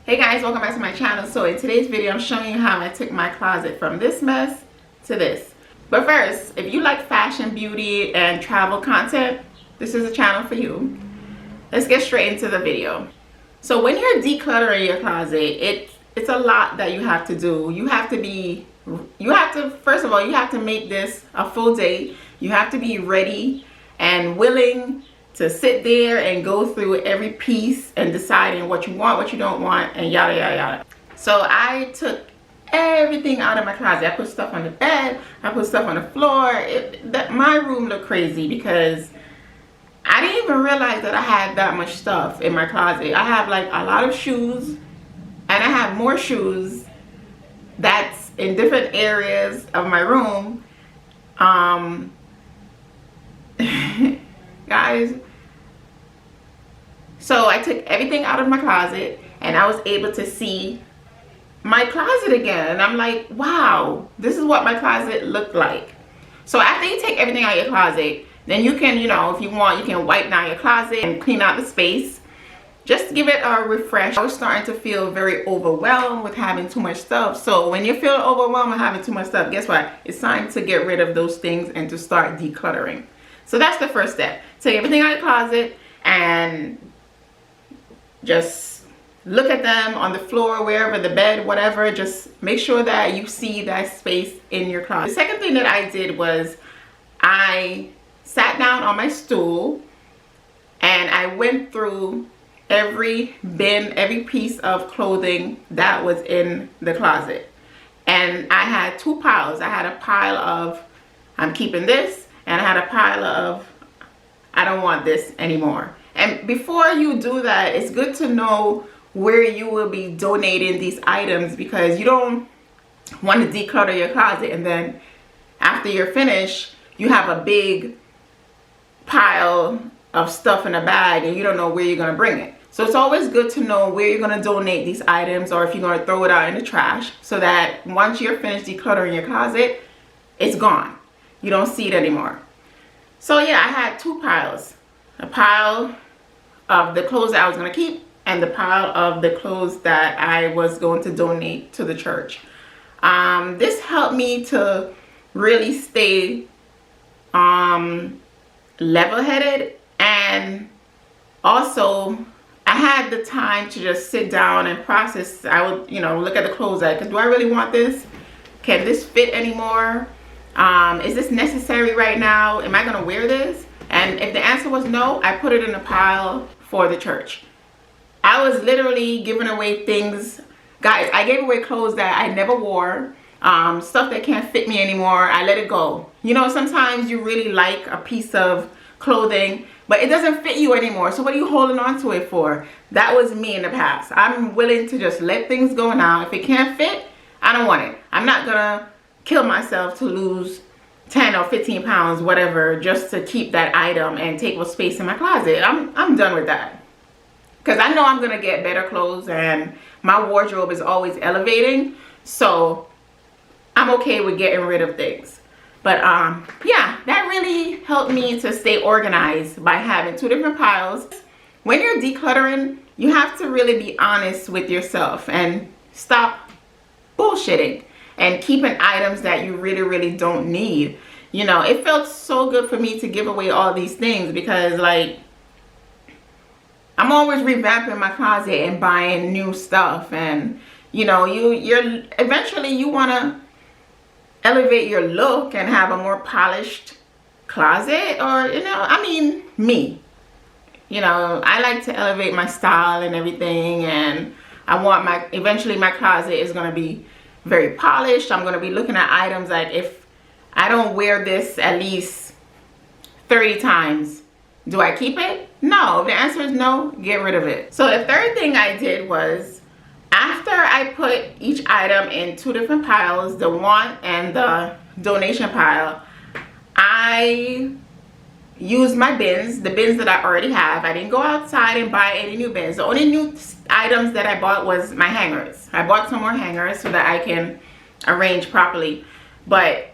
Hey guys, welcome back to my channel. So in today's video, I'm showing you how I took my closet from this mess to this. But first, if you like fashion, beauty, and travel content, this is a channel for you. Let's get straight into the video. So when you're decluttering your closet, it's a lot that you have to do. First of all, you have to make this a full day. You have to be ready and willing to sit there and go through every piece and deciding what you want, what you don't want, and yada yada yada. So I took everything out of my closet. I put stuff on the bed, I put stuff on the floor. My room looked crazy because I didn't even realize that I had that much stuff in my closet. I have like a lot of shoes, and I have more shoes that's in different areas of my room. Guys, so I took everything out of my closet and I was able to see my closet again, and I'm like, wow, this is what my closet looked like. So after you take everything out of your closet, then you can, if you want, you can wipe down your closet and clean out the space. Just give it a refresh. I was starting to feel very overwhelmed with having too much stuff. So when you're feeling overwhelmed with having too much stuff, guess what? It's time to get rid of those things and to start decluttering. So that's the first step. Take everything out of your closet and just look at them on the floor, wherever, the bed, whatever. Just make sure that you see that space in your closet. The second thing that I did was I sat down on my stool and I went through every bin, every piece of clothing that was in the closet. And I had two piles. I had a pile of I'm keeping this, and I had a pile of I don't want this anymore. And before you do that, it's good to know where you will be donating these items, because you don't want to declutter your closet and then after you're finished, you have a big pile of stuff in a bag and you don't know where you're going to bring it. So it's always good to know where you're going to donate these items, or if you're going to throw it out in the trash, so that once you're finished decluttering your closet, it's gone. You don't see it anymore. So yeah, I had two piles. A pile of the clothes that I was going to keep and the pile of the clothes that I was going to donate to the church. This helped me to really stay level-headed, and also I had the time to just sit down and process. I would, look at the clothes like, do I really want this? Can this fit anymore? Is this necessary right now? Am I going to wear this? And if the answer was no, I put it in a pile for the church. I was literally giving away things. Guys, I gave away clothes that I never wore. Stuff that can't fit me anymore, I let it go. Sometimes you really like a piece of clothing, but it doesn't fit you anymore. So what are you holding on to it for? That was me in the past. I'm willing to just let things go now. If it can't fit, I don't want it. I'm not gonna kill myself to lose 10 or 15 pounds, whatever, just to keep that item and take up space in my closet. I'm done with that. Because I know I'm gonna get better clothes and my wardrobe is always elevating. So I'm okay with getting rid of things. But yeah, that really helped me to stay organized by having two different piles. When you're decluttering, you have to really be honest with yourself and stop bullshitting and keeping items that you really don't need. It felt so good for me to give away all these things, because like I'm always revamping my closet and buying new stuff, and you're eventually you want to elevate your look and have a more polished closet, or me, I like to elevate my style and everything, and I want eventually my closet is going to be very polished. I'm going to be looking at items like, if I don't wear this at least 30 times, do I keep it? No. If the answer is no, get rid of it. So the third thing I did was, after I put each item in two different piles, the want and the donation pile, I used my bins, the bins that I already have. I didn't go outside and buy any new bins. The only new items that I bought was my hangers. I bought some more hangers so that I can arrange properly. But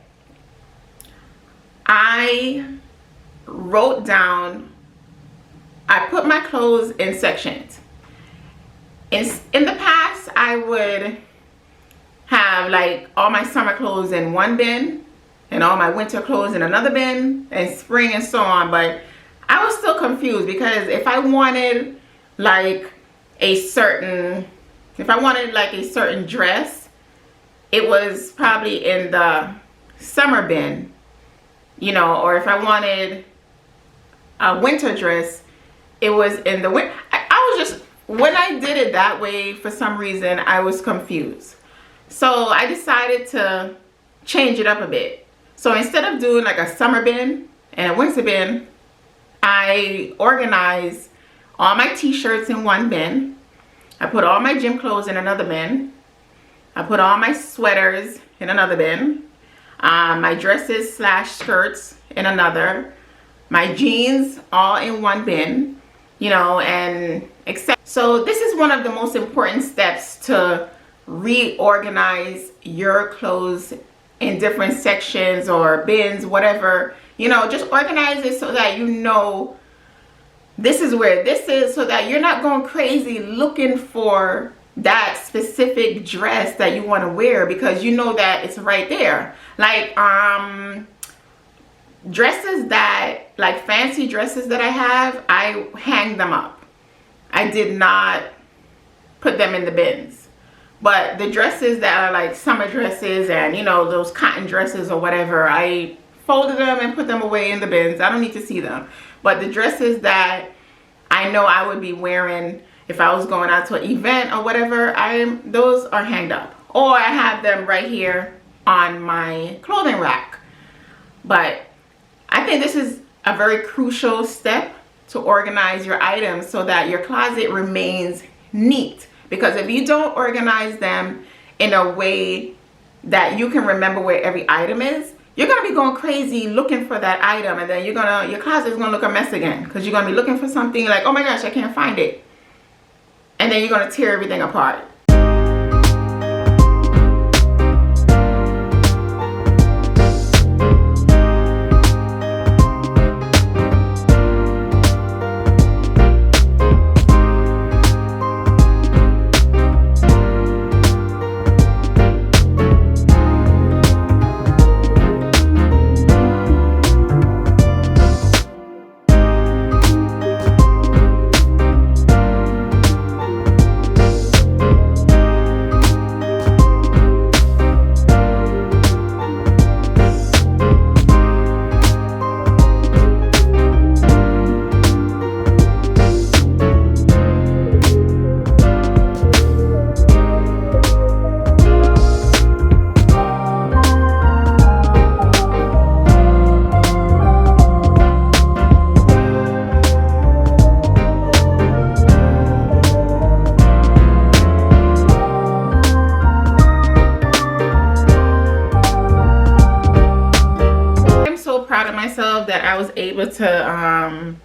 I wrote down, I put my clothes in sections. In the past, I would have like all my summer clothes in one bin and all my winter clothes in another bin, and spring and so on. But I was still confused, because if I wanted like a certain dress, it was probably in the summer bin, you know, or if I wanted a winter dress, it was in the winter. I was just, when I did it that way, for some reason I was confused. So I decided to change it up a bit. So instead of doing like a summer bin and a winter bin, I organized all my t-shirts in one bin. I put all my gym clothes in another bin. I put all my sweaters in another bin. My dresses / skirts in another. My jeans all in one bin, you know, and except. So this is one of the most important steps to reorganize your clothes in different sections or bins, whatever, you know. Just organize it so that you know this is where this is, so that you're not going crazy looking for that specific dress that you want to wear, because you know that it's right there. Like dresses that, like fancy dresses that I have, I hang them up. I did not put them in the bins. But the dresses that are like summer dresses and, you know, those cotton dresses or whatever, I folded them and put them away in the bins. I don't need to see them. But the dresses that I know I would be wearing if I was going out to an event or whatever, those are hanged up. Or I have them right here on my clothing rack. But I think this is a very crucial step to organize your items so that your closet remains neat. Because if you don't organize them in a way that you can remember where every item is, you're gonna be going crazy looking for that item, and then your closet is gonna look a mess again, because you're gonna be looking for something like, oh my gosh, I can't find it, and then you're gonna tear everything apart. That I was able to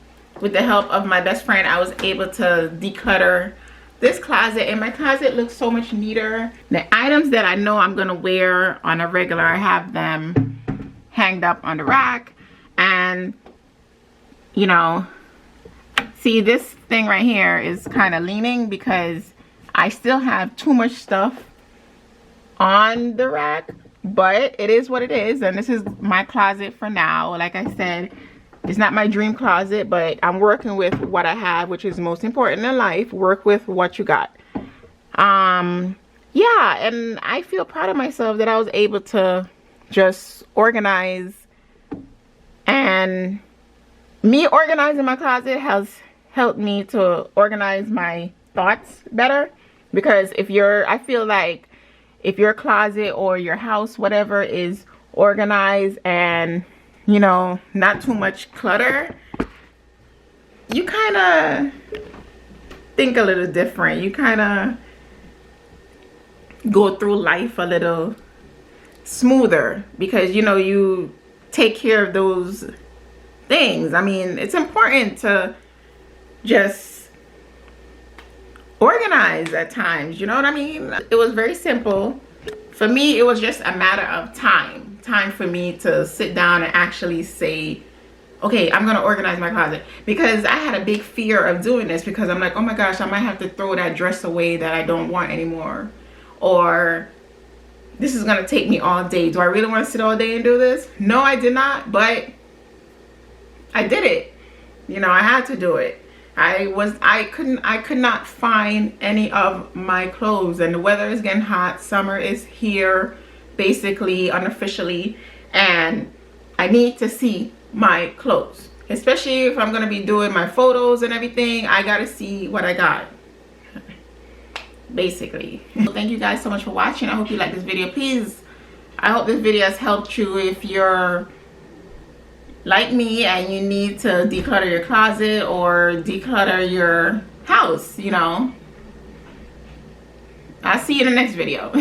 with the help of my best friend, I was able to declutter this closet, and my closet looks so much neater. The items that I know I'm gonna wear on a regular, I have them hanged up on the rack. And you know, see, this thing right here is kind of leaning because I still have too much stuff on the rack. But it is what it is, and this is my closet for now. Like I said, it's not my dream closet, but I'm working with what I have, which is most important in life. Work with what you got. Yeah, and I feel proud of myself that I was able to just organize, and me organizing my closet has helped me to organize my thoughts better. Because I feel like if your closet or your house, whatever, is organized and, you know, not too much clutter, you kind of think a little different. You kind of go through life a little smoother because, you know, you take care of those things. I mean, it's important to just organize at times, you know what I mean? It was very simple. For me, it was just a matter of time for me to sit down and actually say, okay, I'm gonna organize my closet, because I had a big fear of doing this, because I'm like, oh my gosh, I might have to throw that dress away that I don't want anymore, or this is gonna take me all day. Do I really want to sit all day and do this? No, I did not, but I did it. You know, I had to do it. I could not find any of my clothes, and the weather is getting hot. Summer is here, basically, unofficially, and I need to see my clothes, especially if I'm gonna be doing my photos and everything. I gotta see what I got, basically. So thank you guys so much for watching. I hope you like this video. Please, I hope this video has helped you if you're like me and you need to declutter your closet or declutter your house, you know. I'll see you in the next video.